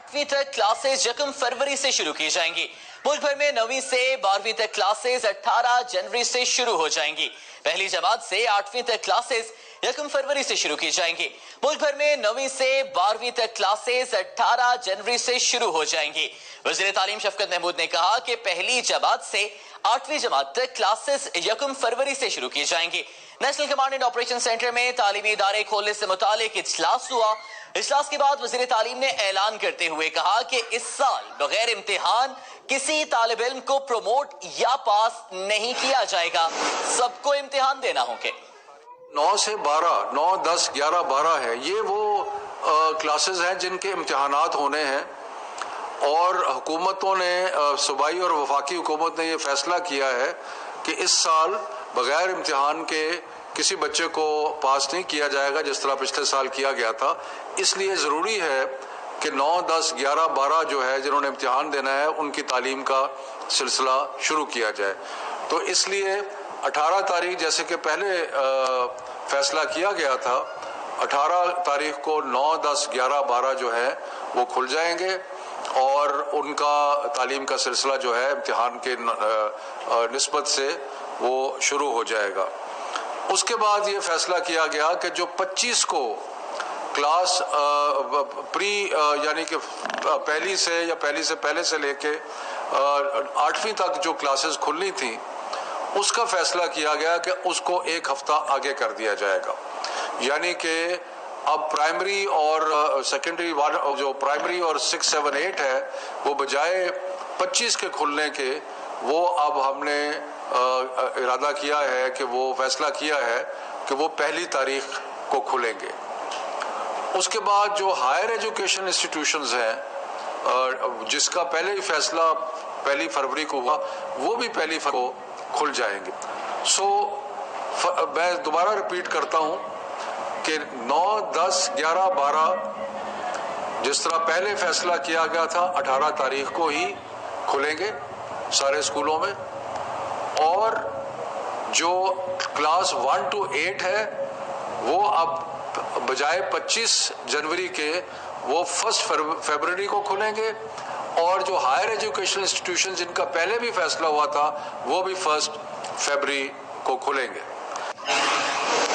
8वीं तक क्लासेस 1 फरवरी से शुरू की जाएंगी। मुल्क भर में 9वीं से 12वीं तक क्लासेस 18 जनवरी से शुरू हो जाएंगी। पहली जमात से 8वीं तक क्लासेस 1 फरवरी से शुरू की जाएंगी। मुल्क भर में 9वीं से 12वीं तक क्लासेस 18 जनवरी से शुरू हो जाएंगी। वज़ीर तालीम शफकत महमूद ने कहा कि पहली जमात से 8वीं जमात तक क्लासेस 1 फरवरी से शुरू की जाएंगी। National command and operation centre में तालीमी इदारे खोलने से मुतालिक इजलास हुआ। इजलास के बाद वज़ीर तालीम ने ऐलान करते हुए कहा कि इस साल बगैर इम्तिहान किसी तालिब इल्म को प्रमोट या पास नहीं किया जाएगा, सबको इम्तिहान देना होंगे। 9 से 12, 9, 10, 11, 12 है, ये वो क्लासेस हैं जिनके इम्तिहानात होने हैं और हुकूमतों ने, सूबाई और वफाकी हुकूमत ने ये फैसला किया है कि इस साल बगैर इम्तिहान के किसी बच्चे को पास नहीं किया जाएगा जिस तरह पिछले साल किया गया था। इसलिए ज़रूरी है कि 9, 10, 11, 12 जो है जिन्होंने इम्तिहान देना है उनकी तालीम का सिलसिला शुरू किया जाए। तो इसलिए 18 तारीख जैसे कि पहले फैसला किया गया था, 18 तारीख को 9, 10, 11, 12 जो है वो खुल जाएंगे और उनका तालीम का सिलसिला जो है इम्तिहान के निस्बत से वो शुरू हो जाएगा। उसके बाद ये फैसला किया गया कि जो 25 को क्लास प्री यानी कि पहली से या पहली से पहले से लेके 8वीं तक जो क्लासेस खुलनी थी उसका फैसला किया गया कि उसको 1 हफ्ता आगे कर दिया जाएगा। यानी कि अब प्राइमरी और सेकेंडरी जो प्राइमरी और 6, 7, 8 है वो बजाय 25 के खुलने के वो अब हमने इरादा किया है कि वो फैसला किया है कि वो 1 तारीख को खुलेंगे। उसके बाद जो हायर एजुकेशन इंस्टीट्यूशंस हैं जिसका पहले ही फैसला 1 फरवरी को हुआ वो भी 1 फरवरी को खुल जाएंगे। मैं दोबारा रिपीट करता हूं कि 9, 10, 11, 12 जिस तरह पहले फैसला किया गया था 18 तारीख को ही खुलेंगे सारे स्कूलों में, और जो क्लास 1 to 8 है वो अब बजाय 25 जनवरी के वो 1 फरवरी को खुलेंगे, और जो हायर एजुकेशन इंस्टीट्यूशन जिनका पहले भी फैसला हुआ था वो भी 1 फरवरी को खुलेंगे।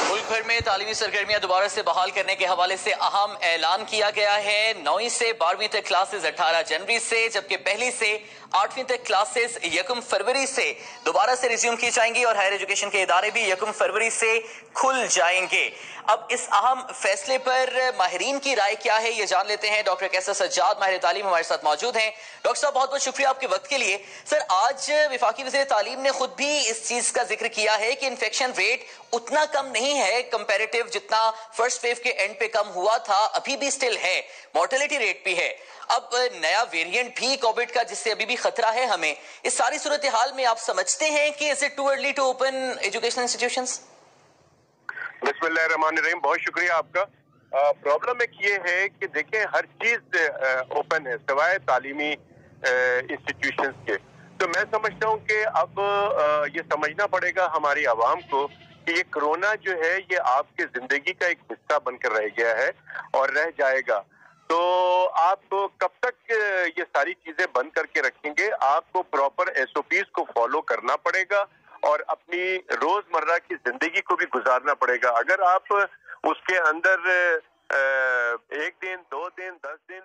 मुल्क भर में तालीमी सरगर्मियां दोबारा से बहाल करने के हवाले से अहम ऐलान किया गया है। 9वीं से 12वीं तक क्लासेस 18 जनवरी से, जबकि पहली से 8वीं तक क्लासेस 1 फरवरी से दोबारा से रिज्यूम की जाएंगी और हायर एजुकेशन के इदारे भी 1 फरवरी से खुल जाएंगे। अब इस अहम फैसले पर माहिरीन की राय क्या है ये जान लेते हैं। डॉक्टर कैसर सज्जाद माहिर तालीम हमारे साथ मौजूद हैं। डॉक्टर साहब बहुत बहुत शुक्रिया आपके वक्त के लिए। सर, आज वफाकी वज़ीर तालीम ने खुद भी इस चीज का जिक्र किया है कि इन्फेक्शन रेट उतना कम नहीं है कंपैरेटिव जितना फर्स्ट वेव के एंड पे कम हुआ था, अभी भी स्टिल है, मोर्टेलिटी रेट भी है। अब नया वेरिएंट भी कोविड का जिससे अभी भी खतरा है हमें, इस सारी सूरत हाल में आप समझते हैं कि is it too early to open education institutions? बिस्मिल्लाहिर्रहमानिर्रहीम, बहुत शुक्रिया आपका। प्रॉब्लम एक ये है कि देखें हर चीज ओपन है सिवाय तालीमी इंस्टीट्यूशंस के। तो मैं समझता हूँ कि अब ये समझना पड़ेगा हमारी आवाम को कि ये कोरोना जो है ये आपकी जिंदगी का एक हिस्सा बनकर रह गया है और रह जाएगा। तो आप कब तक ये सारी चीजें बंद करके रखेंगे? आपको प्रॉपर SOPs को फॉलो करना पड़ेगा और अपनी रोजमर्रा की जिंदगी को भी गुजारना पड़ेगा। अगर आप उसके अंदर 1 दिन, 2 दिन, 10 दिन